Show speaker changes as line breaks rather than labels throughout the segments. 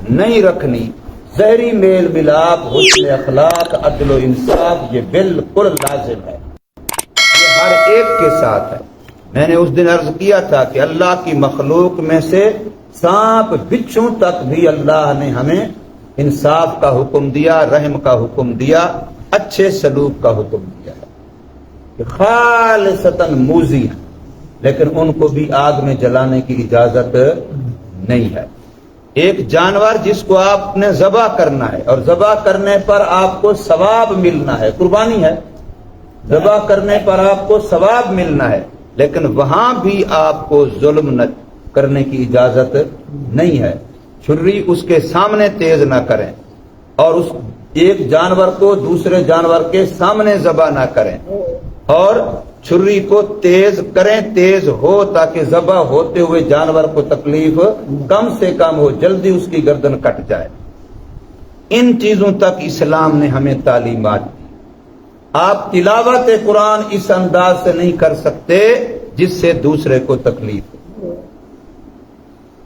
نہیں رکھنی، ظاہری میل ملاپ، حسن اخلاق، عدل و انصاف، یہ بالکل لازم ہے، یہ ہر ایک کے ساتھ ہے۔ میں نے اس دن عرض کیا تھا کہ اللہ کی مخلوق میں سے سانپ بچھو تک بھی اللہ نے ہمیں انصاف کا حکم دیا، رحم کا حکم دیا، اچھے سلوک کا حکم دیا ہے کہ خالصتاً موذی ہے، لیکن ان کو بھی آگ میں جلانے کی اجازت نہیں ہے۔ ایک جانور جس کو آپ نے ذبح کرنا ہے اور ذبح کرنے پر آپ کو ثواب ملنا ہے، قربانی ہے، ذبح کرنے پر آپ کو ثواب ملنا ہے، لیکن وہاں بھی آپ کو ظلم نہ کرنے کی اجازت نہیں ہے۔ چھری اس کے سامنے تیز نہ کریں اور اس ایک جانور کو دوسرے جانور کے سامنے ذبح نہ کریں، اور چھری کو تیز کریں، تیز ہو تاکہ ذبح ہوتے ہوئے جانور کو تکلیف کم سے کم ہو، جلدی اس کی گردن کٹ جائے۔ ان چیزوں تک اسلام نے ہمیں تعلیمات دی۔ آپ تلاوت قرآن اس انداز سے نہیں کر سکتے جس سے دوسرے کو تکلیف ہو۔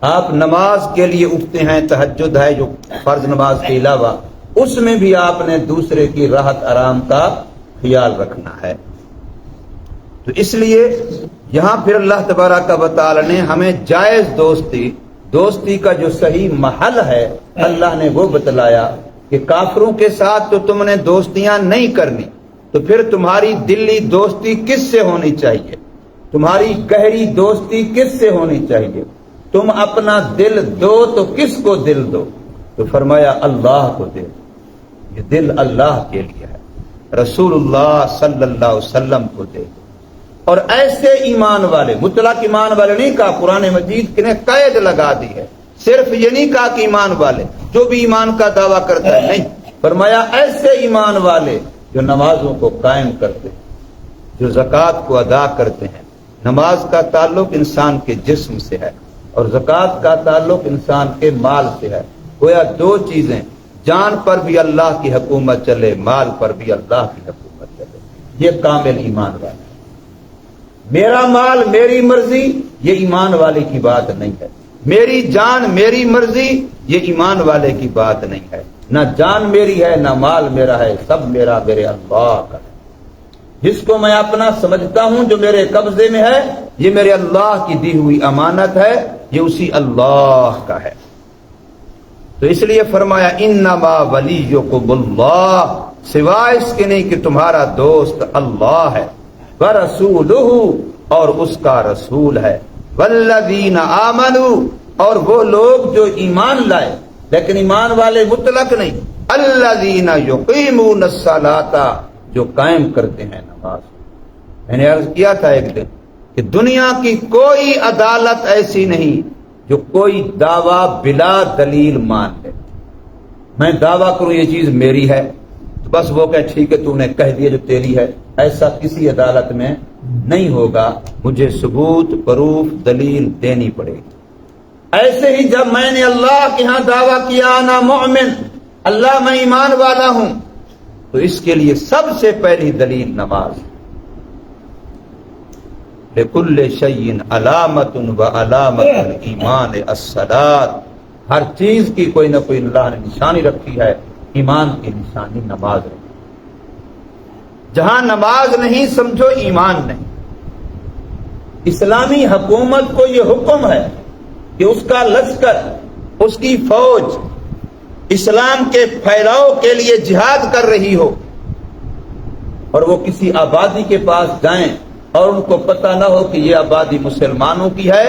آپ نماز کے لیے اٹھتے ہیں، تہجد ہے جو فرض نماز کے علاوہ، اس میں بھی آپ نے دوسرے کی راحت آرام کا خیال رکھنا ہے۔ تو اس لیے یہاں پھر اللہ تبارک و تعالی نے ہمیں جائز دوستی کا جو صحیح محل ہے اللہ نے وہ بتلایا کہ کافروں کے ساتھ تو تم نے دوستیاں نہیں کرنی، تو پھر تمہاری دلی دوستی کس سے ہونی چاہیے، تمہاری گہری دوستی کس سے ہونی چاہیے، تم اپنا دل دو تو کس کو دل دو، تو فرمایا اللہ کو دے، یہ دل اللہ کے لیے ہے، رسول اللہ صلی اللہ علیہ وسلم کو دے۔ اور ایسے ایمان والے، مطلق ایمان والے نہیں کہا، قرآن مجید نے قید لگا دی ہے، صرف یہ نہیں کہا کہ ایمان والے جو بھی ایمان کا دعویٰ کرتا ہے، نہیں، فرمایا ایسے ایمان والے جو نمازوں کو قائم کرتے ہیں، جو زکوٰۃ کو ادا کرتے ہیں۔ نماز کا تعلق انسان کے جسم سے ہے اور زکوٰۃ کا تعلق انسان کے مال سے ہے، گویا دو چیزیں، جان پر بھی اللہ کی حکومت چلے، مال پر بھی اللہ کی حکومت چلے، یہ کامل ایمان والا ہے۔ میرا مال میری مرضی یہ ایمان والے کی بات نہیں ہے، میری جان میری مرضی یہ ایمان والے کی بات نہیں ہے، نہ جان میری ہے نہ مال میرا ہے، سب میرا میرے اللہ کا ہے، جس کو میں اپنا سمجھتا ہوں جو میرے قبضے میں ہے یہ میرے اللہ کی دی ہوئی امانت ہے، یہ اسی اللہ کا ہے۔ تو اس لیے فرمایا انما ولیکم اللہ، سوائے اس کے نہیں کہ تمہارا دوست اللہ ہے، وَرَسُولُهُ اور اس کا رسول ہے، وَالَّذِينَ آمَنُوا اور وہ لوگ جو ایمان لائے، لیکن ایمان والے مطلق نہیں، الَّذِينَ يُقِيمُونَ الصَّلَاةَ جو قائم کرتے ہیں نماز۔ میں نے عرض کیا تھا ایک دن کہ دنیا کی کوئی عدالت ایسی نہیں جو کوئی دعویٰ بلا دلیل مان لے۔ میں دعویٰ کروں یہ چیز میری ہے تو بس وہ کہ ٹھیک ہے تو نے کہہ دیا جو تیری ہے، ایسا کسی عدالت میں نہیں ہوگا، مجھے ثبوت، پروف، دلیل دینی پڑے گی۔ ایسے ہی جب میں نے اللہ کے ہاں دعویٰ کیا انا مؤمن، اللہ میں ایمان والا ہوں، تو اس کے لیے سب سے پہلی دلیل نماز۔ لِكُلِّ شَيْءٍ عَلَامَةٌ وَعَلَامَةُ الْإِيمَانِ الصَّلَاةُ، ہر چیز کی کوئی نہ کوئی اللہ نے نشانی رکھی ہے، ایمان کی نشانی نماز رکھی۔ جہاں نماز نہیں سمجھو ایمان نہیں۔ اسلامی حکومت کو یہ حکم ہے کہ اس کا لشکر، اس کی فوج اسلام کے پھیلاؤ کے لیے جہاد کر رہی ہو، اور وہ کسی آبادی کے پاس جائیں اور ان کو پتہ نہ ہو کہ یہ آبادی مسلمانوں کی ہے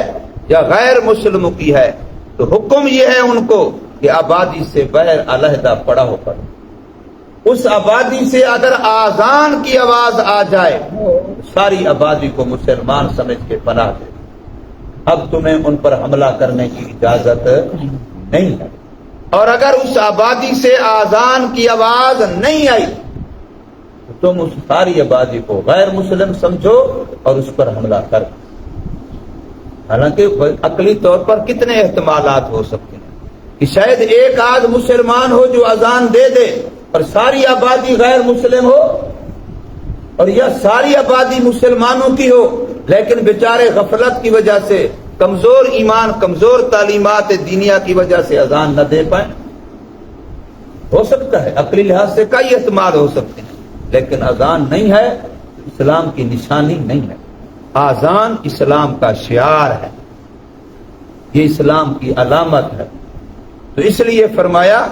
یا غیر مسلموں کی ہے، تو حکم یہ ہے ان کو کہ آبادی سے باہر علیحدہ پڑا ہو کر، اس آبادی سے اگر آذان کی آواز آ جائے ساری آبادی کو مسلمان سمجھ کے پناہ دے، اب تمہیں ان پر حملہ کرنے کی اجازت نہیں ہے، اور اگر اس آبادی سے آذان کی آواز نہیں آئی تو تم اس ساری آبادی کو غیر مسلم سمجھو اور اس پر حملہ کر۔ حالانکہ عقلی طور پر کتنے احتمالات ہو سکتے ہیں کہ شاید ایک آدھ مسلمان ہو جو اذان دے دے اور ساری آبادی غیر مسلم ہو، اور یہ ساری آبادی مسلمانوں کی ہو لیکن بیچارے غفلت کی وجہ سے، کمزور ایمان، کمزور تعلیمات دینیا کی وجہ سے اذان نہ دے پائیں، ہو سکتا ہے عقلی لحاظ سے کئی احتمال ہو سکتے ہیں، لیکن اذان نہیں ہے تو اسلام کی نشانی نہیں ہے۔ اذان اسلام کا شعار ہے، یہ اسلام کی علامت ہے۔ تو اس لیے فرمایا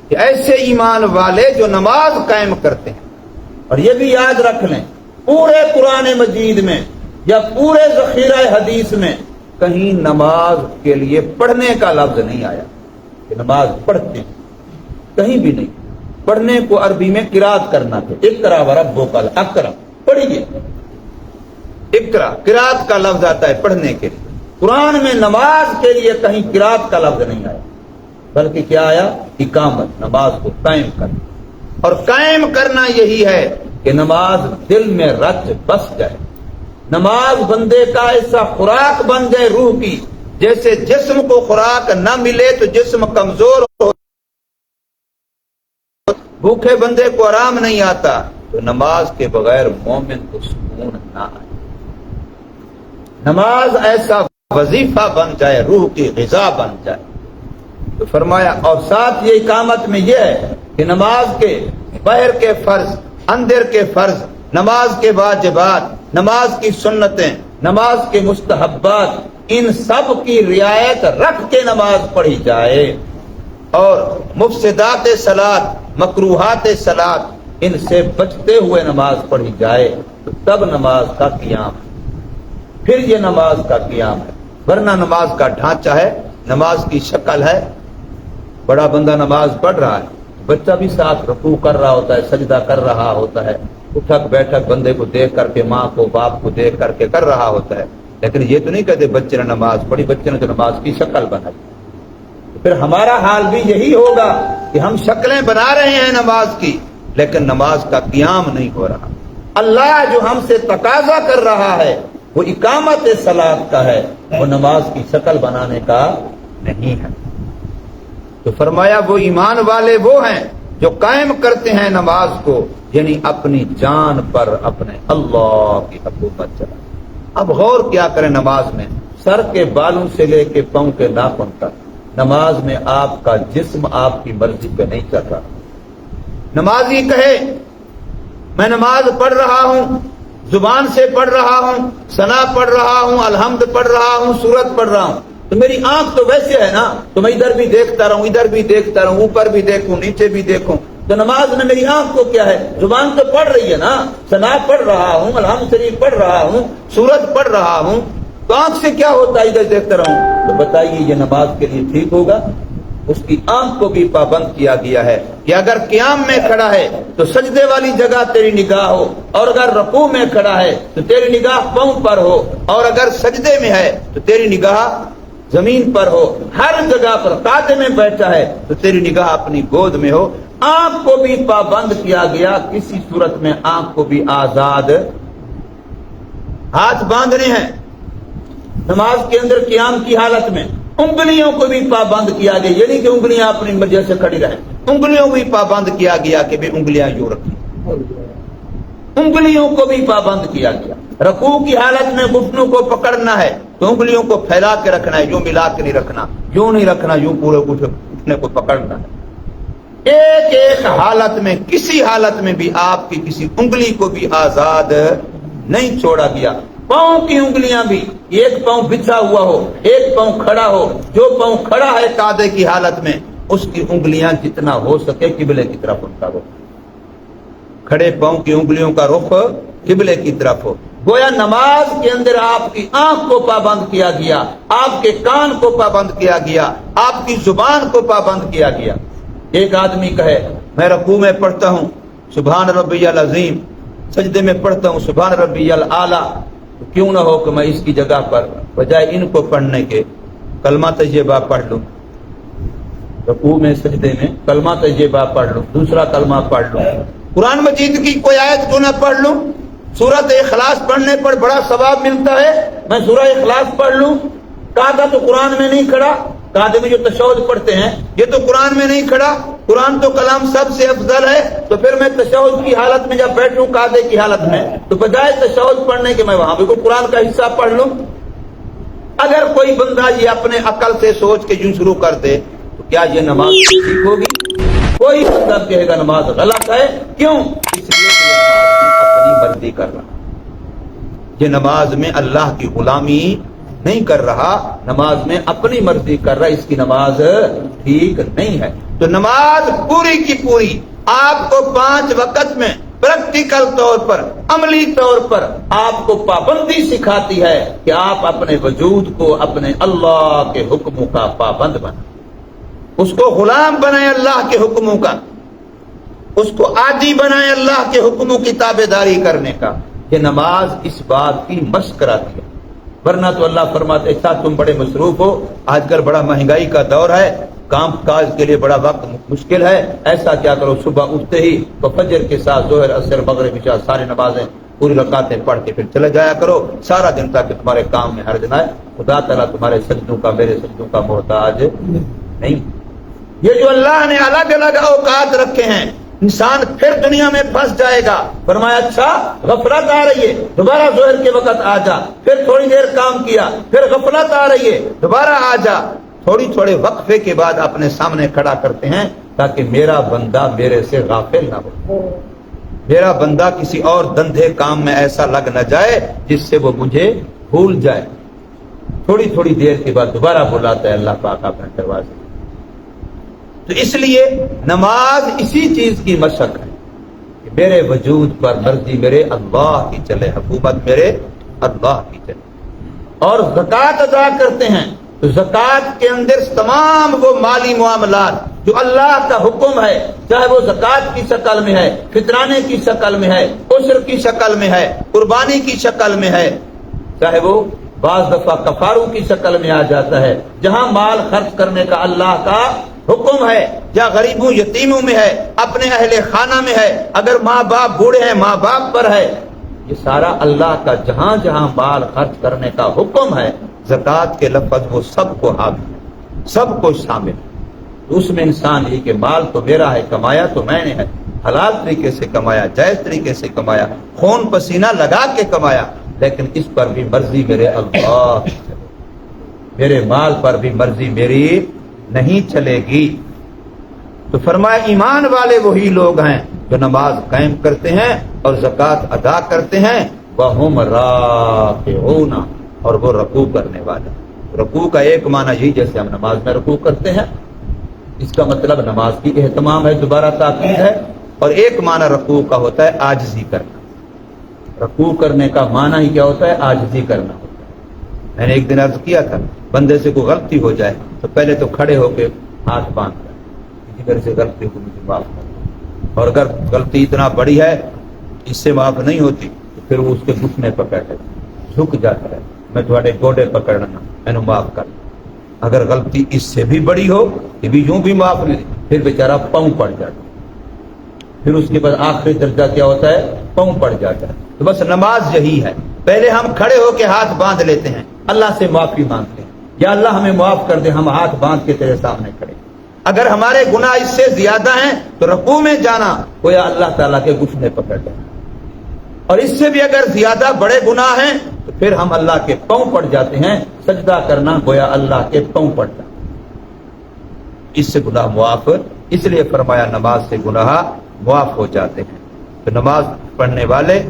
کہ ایسے ایمان والے جو نماز قائم کرتے ہیں، اور یہ بھی یاد رکھ لیں پورے قرآن مجید میں یا پورے ذخیرہ حدیث میں کہیں نماز کے لیے پڑھنے کا لفظ نہیں آیا کہ نماز پڑھتے ہیں، کہیں بھی نہیں۔ پڑھنے کو عربی میں قرات کرنا تھا، اقرا وربک الاکرم، پڑھیے، اقرا قرات کا لفظ آتا ہے پڑھنے کے لیے۔ قرآن میں نماز کے لیے کہیں قرات کا لفظ نہیں آیا، بلکہ کیا آیا؟ اقامت، نماز کو قائم کرنا۔ اور قائم کرنا یہی ہے کہ نماز دل میں رچ بس جائے، نماز بندے کا ایسا خوراک بن جائے روح کی، جیسے جسم کو خوراک نہ ملے تو جسم کمزور ہو، بھوکے بندے کو آرام نہیں آتا، تو نماز کے بغیر مومن کو سکون نہ آئے۔ نماز ایسا وظیفہ بن جائے، روح کی غذا بن جائے۔ تو فرمایا اور ساتھ یہ اقامت میں یہ ہے کہ نماز کے باہر کے فرض، اندر کے فرض، نماز کے واجبات، نماز کی سنتیں، نماز کے مستحبات، ان سب کی رعایت رکھ کے نماز پڑھی جائے، اور مفسدات صلاۃ، مکروہات صلاۃ، ان سے بچتے ہوئے نماز پڑھی جائے، تو تب نماز کا قیام ہے، پھر یہ نماز کا قیام ہے۔ ورنہ نماز کا ڈھانچہ ہے، نماز کی شکل ہے، بڑا بندہ نماز پڑھ رہا ہے، بچہ بھی ساتھ رکوع کر رہا ہوتا ہے، سجدہ کر رہا ہوتا ہے، اٹھک بیٹھک بندے کو دیکھ کر کے، ماں کو باپ کو دیکھ کر کے کر رہا ہوتا ہے، لیکن یہ تو نہیں کہتے بچے نے نماز پڑھی، بچے نے تو نماز کی شکل بنائی۔ پھر ہمارا حال بھی یہی ہوگا کہ ہم شکلیں بنا رہے ہیں نماز کی، لیکن نماز کا قیام نہیں ہو رہا۔ اللہ جو ہم سے تقاضا کر رہا ہے وہ اقامت صلاۃ کا ہے، وہ نماز کی شکل بنانے کا نہیں ہے۔ تو فرمایا وہ ایمان والے وہ ہیں جو قائم کرتے ہیں نماز کو، یعنی اپنی جان پر اپنے اللہ کی حکومت چلا۔ اب غور کیا کریں نماز میں، سر کے بالوں سے لے کے پاؤں کے ناخن تک، نماز میں آپ کا جسم آپ کی مرضی پہ نہیں چل رہا۔ نمازی کہے میں نماز پڑھ رہا ہوں، زبان سے پڑھ رہا ہوں، ثنا پڑھ رہا ہوں، الحمد پڑھ رہا ہوں، سورت پڑھ رہا ہوں، تو میری آنکھ تو ویسے ہے نا، تو میں ادھر بھی دیکھتا رہوں، ادھر بھی دیکھتا رہوں، اوپر بھی دیکھوں، نیچے بھی دیکھوں، تو نماز میں میری آنکھ کو کیا ہے؟ زبان تو پڑھ رہی ہے نا، ثنا پڑھ رہا ہوں، الحمد شریف پڑھ رہا ہوں، سورت پڑھ رہا ہوں، تو آنکھ سے کیا ہوتا ہے؟ ادھر دیکھتا رہوں۔ تو بتائیے یہ نماز کے لیے ٹھیک ہوگا؟ اس کی آنکھ کو بھی پابند کیا گیا ہے کہ اگر قیام میں کھڑا ہے تو سجدے والی جگہ تیری نگاہ ہو، اور اگر رکوع میں کھڑا ہے تو تیری نگاہ پاؤں پر ہو، اور اگر سجدے میں ہے تو تیری نگاہ زمین پر ہو، ہر جگہ پر قاعدے میں بیٹھا ہے تو تیری نگاہ اپنی گود میں ہو۔ آنکھ کو بھی پابند کیا گیا، کسی صورت میں آنکھ کو بھی آزاد، ہاتھ باندھنے ہیں نماز کے اندر قیام کی حالت میں، انگلیوں کو بھی پابند کیا گیا، یہ نہیں کہ انگلیاں اپنی مرضی سے کھڑی رہیں، انگلیوں کو بھی پابند کیا گیا کہ بھی انگلیاں یوں رکھیں، انگلیوں کو بھی پابند کیا گیا۔ رکوع کی حالت میں گھٹنوں کو پکڑنا ہے تو انگلیوں کو پھیلا کے رکھنا ہے، یوں ملا کے نہیں رکھنا، یوں نہیں رکھنا، یوں پورے گھٹنے کو پکڑنا ہے۔ ایک ایک حالت میں، کسی حالت میں بھی آپ کی کسی انگلی کو بھی آزاد نہیں چھوڑا گیا۔ پاؤں کی انگلیاں بھی، ایک پاؤں بچھا ہوا ہو، ایک پاؤں کھڑا ہو، جو پاؤں کھڑا ہے قاعدے کی حالت میں اس کی انگلیاں جتنا ہو سکے قبلے کی طرف ان کا رخ، کھڑے پاؤں کی انگلیوں کا رخ قبلے کی طرف ہو۔ گویا نماز کے اندر آپ کی آنکھ کو پابند کیا گیا، آپ کے کان کو پابند کیا گیا، آپ کی زبان کو پابند کیا گیا۔ ایک آدمی کہے میں رکوع میں پڑھتا ہوں سبحان ربی العظیم، سجدے میں پڑھتا ہوں سبحان ربی الاعلی، تو کیوں نہ ہو کہ میں اس کی جگہ پر بجائے ان کو پڑھنے کے کلمہ طیبہ پڑھ لوں، رکوع میں سجدے میں کلمہ طیبہ پڑھ لوں، دوسرا کلمہ پڑھ لوں، قرآن مجید کی کوئی آیت کیوں نہ پڑھ لوں، سورۃ اخلاص پڑھنے پر بڑا ثواب ملتا ہے، میں سورہ اخلاص پڑھ لوں۔ قاعدہ تو قرآن میں نہیں کھڑا، قاعدے میں جو تشہد پڑھتے ہیں یہ تو قرآن میں نہیں کھڑا، قرآن تو کلام سب سے افضل ہے، تو پھر میں تشہد کی حالت میں جب بیٹھوں قاعدے کی حالت میں، تو بجائے تشہد پڑھنے کے میں وہاں بھی کوئی قرآن کا حصہ پڑھ لوں۔ اگر کوئی بندہ یہ اپنے عقل سے سوچ کے یوں شروع کر دے تو کیا یہ نماز ٹھیک ہوگی؟ کوئی بندہ کہے گا نماز غلط ہے، کیوں؟ اس لیے کہ یہ نماز میں اپنی مرضی کر رہا، یہ نماز میں اللہ کی غلامی نہیں کر رہا، نماز میں اپنی مرضی کر رہا، اس کی نماز ٹھیک نہیں ہے۔ تو نماز پوری کی پوری آپ کو 5 وقت میں پریکٹیکل طور پر، عملی طور پر آپ کو پابندی سکھاتی ہے کہ آپ اپنے وجود کو اپنے اللہ کے حکموں کا پابند بنائیں، اس کو غلام بنائیں اللہ کے حکموں کا، اس کو عادی بنائیں اللہ کے حکموں کی تابعداری کرنے کا۔ یہ نماز اس بات کی مشق کراتی ہے، ورنہ تو اللہ فرماتے اچھا تم بڑے مصروف ہو، آج کل بڑا مہنگائی کا دور ہے، کام کاج کے لیے بڑا وقت مشکل ہے، ایسا کیا کرو صبح اٹھتے ہی تو فجر کے ساتھ ظہر عصر مغرب عشاء ساری نمازیں پوری رکعتیں پڑھ کے پھر چلے جایا کرو سارا دن، تاکہ تمہارے کام میں حرج نہ ہے، خدا تعالیٰ تمہارے سجدوں کا میرے سجدوں کا محتاج نہیں۔ یہ جو اللہ نے الگ الگ اوقات رکھے ہیں، انسان پھر دنیا میں پھنس جائے گا۔ فرمایا اچھا غفلت آ رہی ہے دوبارہ ظہر کے وقت آ جا، پھر تھوڑی دیر کام کیا، پھر غفلت آ رہی ہے دوبارہ آ جا، تھوڑی تھوڑے وقفے کے بعد اپنے سامنے کھڑا کرتے ہیں تاکہ میرا بندہ میرے سے غافل نہ ہو، میرا بندہ کسی اور دندھے کام میں ایسا لگ نہ جائے جس سے وہ مجھے بھول جائے۔ تھوڑی تھوڑی دیر کے بعد دوبارہ بلاتا ہے اللہ پاک اپنے دروازے۔ تو اس لیے نماز اسی چیز کی مشق ہے کہ میرے وجود پر مرضی میرے اللہ کی چلے، حکومت میرے اللہ کی چلے۔ اور زکوٰۃ ادا کرتے ہیں تو زکوٰۃ کے اندر تمام وہ مالی معاملات جو اللہ کا حکم ہے، چاہے وہ زکوٰۃ کی شکل میں ہے، فطرانے کی شکل میں ہے، عشر کی شکل میں ہے، قربانی کی شکل میں ہے، چاہے وہ بعض دفعہ کفاروں کی شکل میں آ جاتا ہے، جہاں مال خرچ کرنے کا اللہ کا حکم ہے، یا غریبوں یتیموں میں ہے، اپنے اہل خانہ میں ہے، اگر ماں باپ بوڑھے ہیں ماں باپ پر ہے، یہ سارا اللہ کا جہاں جہاں مال خرچ کرنے کا حکم ہے، زکوٰۃ کے لفظ وہ سب کو حاوی ہے، سب کو شامل ہے۔ تو اس میں انسان یہ کہ مال تو میرا ہے، کمایا تو میں نے ہے، حلال طریقے سے کمایا، جائز طریقے سے کمایا، خون پسینہ لگا کے کمایا، لیکن اس پر بھی مرضی میرے اللہ کی چلے، میرے مال پر بھی مرضی میری نہیں چلے گی۔ تو فرمایا ایمان والے وہی لوگ ہیں جو نماز قائم کرتے ہیں اور زکوٰۃ ادا کرتے ہیں، وَهُمْ رَاكِعُونَ، اور وہ رکوع کرنے والے۔ رکوع کا ایک معنی یہی جیسے ہم نماز میں رکوع کرتے ہیں، اس کا مطلب نماز کی اہتمام ہے، دوبارہ تاکید ہے، اور ایک معنی رکوع کا ہوتا ہے عاجزی کرنا۔ رکوع کرنے کا معنی ہی کیا ہوتا ہے؟ عاجزی کرنا ہوتا ہے۔ میں نے ایک دن عرض کیا تھا بندے سے کوئی غلطی ہو جائے تو پہلے تو کھڑے ہو کے ہاتھ باندھ کر کسی طرح سے غلطی کو مجھے معاف کر، اور اگر غلطی اتنا بڑی ہے اس سے معاف نہیں ہوتی تو پھر وہ اس کے گھٹنے پکڑ ہے، جھک جاتا ہے، میں تھوڑے گوڈے پکڑنا میں نے معاف کر۔ اگر غلطی اس سے بھی بڑی ہو یہ بھی یوں بھی معاف نہیں، پھر بیچارہ پاؤں پڑ جاتا ہے، پھر اس کے بعد آخری درجہ کیا ہوتا ہے؟ پاؤں پڑ جاتا ہے۔ تو بس نماز یہی ہے، پہلے ہم کھڑے ہو کے ہاتھ باندھ لیتے ہیں، اللہ سے معافی مانگتے ہیں، یا اللہ ہمیں معاف کر دے، ہم ہاتھ باندھ کے تیرے سامنے کھڑے۔ اگر ہمارے گناہ اس سے زیادہ ہیں تو رکوع میں جانا گویا اللہ تعالیٰ کے گھٹنے پکڑ لینا، اور اس سے بھی اگر زیادہ بڑے گناہ ہیں تو پھر ہم اللہ کے پاؤں پڑ جاتے ہیں، سجدہ کرنا گویا اللہ کے پاؤں پڑ جاتا، اس سے گناہ معاف، اس لیے فرمایا نماز سے گناہ معاف ہو جاتے ہیں۔ تو نماز پڑھنے والے،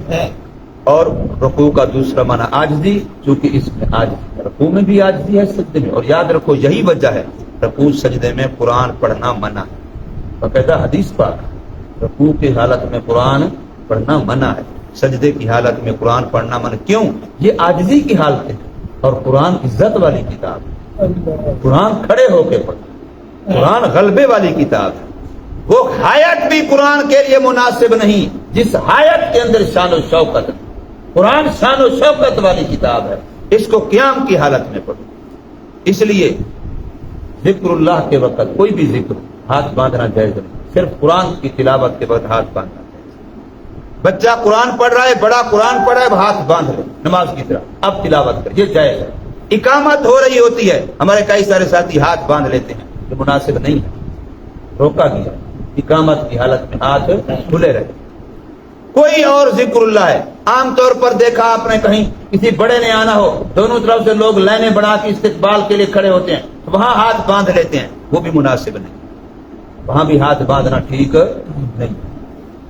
اور رکوع کا دوسرا معنی عاجزی، چونکہ اس میں عاجزی، رکوع میں بھی عاجزی ہے، سجدے میں، اور یاد رکھو یہی وجہ ہے رکوع سجدے میں قرآن پڑھنا منع ہے، باقاعدہ حدیث پاک، رکوع کی حالت میں قرآن پڑھنا منع ہے، سجدے کی حالت میں قرآن پڑھنا منع۔ کیوں؟ یہ عاجزی کی حالت ہے، اور قرآن عزت والی کتاب ہے، قرآن کھڑے ہو کے پڑھنا، قرآن غلبے والی کتاب ہے، وہ حیات بھی قرآن کے لیے مناسب نہیں جس حیات کے اندر شان و شوکت ہے، قرآن شان و شوکت والی کتاب ہے، اس کو قیام کی حالت میں پڑھو۔ اس لیے ذکر اللہ کے وقت کوئی بھی ذکر ہاتھ باندھنا جائز نہیں، صرف قرآن کی تلاوت کے وقت ہاتھ باندھنا جائز۔ بچہ قرآن پڑھ رہا ہے، بڑا قرآن پڑھ رہا ہے، ہاتھ باندھ لے نماز کی طرح، اب تلاوت کر، یہ جائز ہے۔ اقامت ہو رہی ہوتی ہے، ہمارے کئی سارے ساتھی ہاتھ باندھ لیتے ہیں، یہ مناسب نہیں ہے، روکا گیا۔ اقامت کی حالت میں ہاتھ کھلے رہے. کوئی اور ذکر اللہ ہے. عام طور پر دیکھا آپ نے کہیں کسی بڑے نے آنا ہو, دونوں طرف سے لوگ لائنیں بنا کے استقبال کے لیے کھڑے ہوتے ہیں, وہاں ہاتھ باندھ لیتے ہیں, وہ بھی مناسب نہیں, وہاں بھی ہاتھ باندھنا ٹھیک نہیں.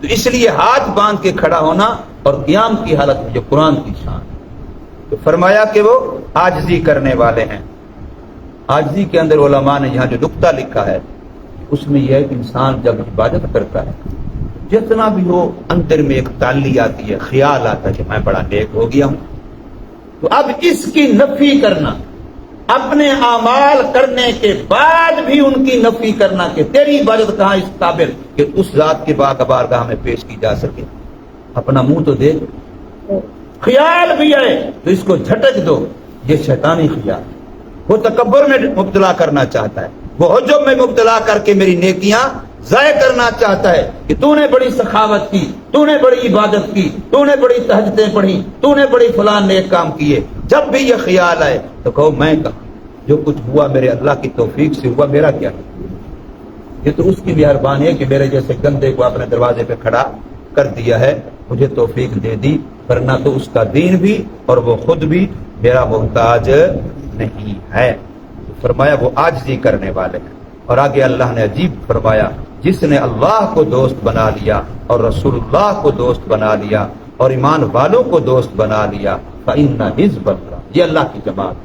تو اس لیے ہاتھ باندھ کے کھڑا ہونا اور قیام کی حالت میں جو قرآن کی شان, تو فرمایا کہ وہ عاجزی کرنے والے ہیں. عاجزی کے اندر علماء نے یہاں جو نقطہ لکھا ہے اس میں یہ ہے کہ انسان جب عبادت کرتا ہے جتنا بھی ہو اندر میں ایک تعلی آتی ہے, خیال آتا ہے کہ میں بڑا نیک ہو گیا ہوں, تو اب اس کی نفی کرنا, اپنے اعمال کرنے کے بعد بھی ان کی نفی کرنا کہ تیری عبادت کہاں اس قابل کہ اس ذات کے بارگاہ میں پیش کی جا سکے. اپنا منہ تو دیکھ, خیال بھی آئے تو اس کو جھٹک دو, یہ شیطانی خیال. وہ تکبر میں مبتلا کرنا چاہتا ہے, وہ حجب میں مبتلا کر کے میری نیکیاں ضائع کرنا چاہتا ہے کہ تو نے بڑی سخاوت کی, تو نے بڑی عبادت کی, تو نے بڑی تہجدیں پڑھی, تو نے بڑی فلاں نیک کام کیے. جب بھی یہ خیال آئے تو کہو میں کہاں, جو کچھ ہوا میرے اللہ کی توفیق سے ہوا, میرا کیا. یہ تو اس کی مہربانی ہے کہ میرے جیسے گندے کو اپنے دروازے پہ کھڑا کر دیا ہے, مجھے توفیق دے دی, ورنہ تو اس کا دین بھی اور وہ خود بھی میرا محتاج نہیں ہے. فرمایا وہ عاجزی کرنے والے ہیں. اور آگے اللہ نے عجیب فرمایا, جس نے اللہ کو دوست بنا لیا اور رسول اللہ کو دوست بنا لیا اور ایمان والوں کو دوست بنا لیا, فإن حزب اللہ, یہ اللہ کی جماعت,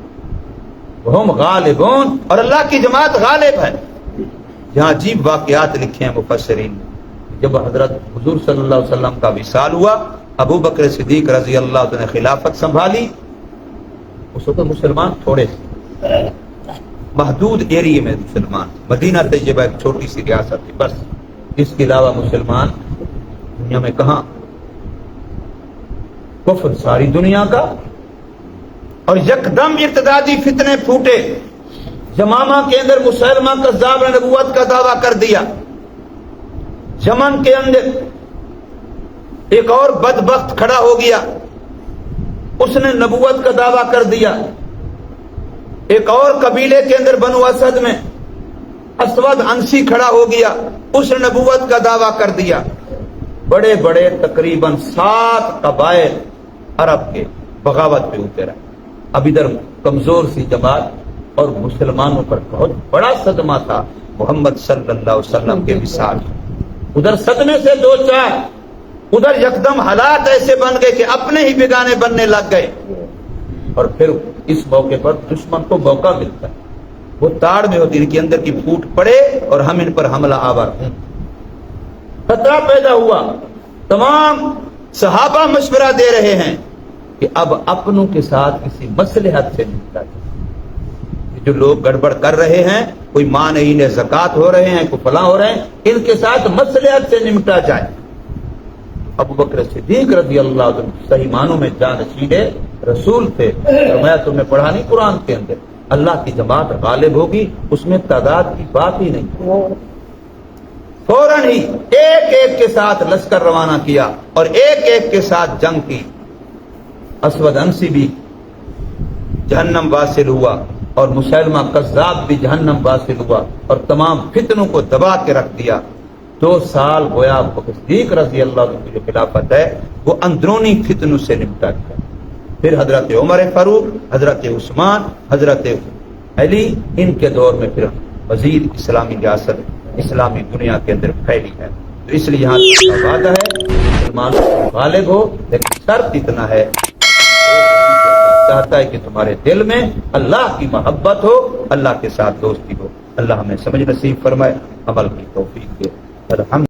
ہم غالبون, اور اللہ کی جماعت غالب ہے. یہاں عجیب واقعات لکھے ہیں مفسرین نے. جب حضرت حضور صلی اللہ علیہ وسلم کا وصال ہوا, ابو بکر صدیق رضی اللہ عنہ نے خلافت سنبھالی. اس وقت مسلمان تھوڑے سے, محدود ایریے میں مسلمان, مدینہ طیبہ ایک چھوٹی سی ریاست تھی بس, اس کے علاوہ مسلمان دنیا میں کہاں, کفر ساری دنیا کا. اور یکدم ارتدادی فتنے پھوٹے. یمامہ کے اندر مسلمہ کذاب نے نبوت کا دعویٰ کر دیا. یمن کے اندر ایک اور بدبخت کھڑا ہو گیا, اس نے نبوت کا دعویٰ کر دیا. ایک اور قبیلے کے اندر بنو اسد میں اسود انسی کھڑا ہو گیا, اس نے نبوت کا دعویٰ کر دیا. بڑے بڑے تقریباً 7 قبائل عرب کے بغاوت پہ اترے. اب ادھر کمزور سی جماعت اور مسلمانوں پر بہت بڑا صدمہ تھا محمد صلی اللہ علیہ وسلم کے وصال. ادھر صدمے سے 2-4, ادھر یکدم حالات ایسے بن گئے کہ اپنے ہی بیگانے بننے لگ گئے. اور پھر اس موقع پر دشمن کو موقع ملتا ہے, وہ تاڑ میں ہوتی ان کے اندر کی پھوٹ پڑے اور ہم ان پر حملہ آور ہوں. خطرہ پیدا ہوا. تمام صحابہ مشورہ دے رہے ہیں کہ اب اپنوں کے ساتھ کسی مصلحت سے نمٹا جائے. جو لوگ گڑبڑ کر رہے ہیں, کوئی مانعین زکات ہو رہے ہیں, کوئی فلاں ہو رہے ہیں, ان کے ساتھ مصلحت سے نمٹا جائے. ابو بکر صدیق رضی اللہ عنہ صحیح معنوں میں جانشین رسول تھے. میں تمہیں پڑھا نہیں قرآن کے اندر, اللہ کی جماعت غالب ہوگی, اس میں تعداد کی بات ہی نہیں. فوراً ہی ایک ایک کے ساتھ لشکر روانہ کیا اور ایک ایک کے ساتھ جنگ کی. اسود انسی بھی جہنم واصل ہوا اور مسلمہ کذاب بھی جہنم واصل ہوا اور تمام فتنوں کو دبا کے رکھ دیا. 2 سال گویا صدیق رضی اللہ عنہ کی جو خلافت ہے وہ اندرونی فتنوں سے نمٹا گیا. پھر حضرت عمر فاروق, حضرت عثمان, حضرت علی, ان کے دور میں پھر مزید اسلامی ریاست اسلامی دنیا کے اندر پھیلی ہے. تو اس لیے یہاں کا وعدہ ہے مسلمان غالب ہو, لیکن شرط اتنا ہے چاہتا ہے کہ تمہارے دل میں اللہ کی محبت ہو, اللہ کے ساتھ دوستی ہو. اللہ ہمیں سمجھ نصیب فرمائے, عمل کی توفیق دے. الحمد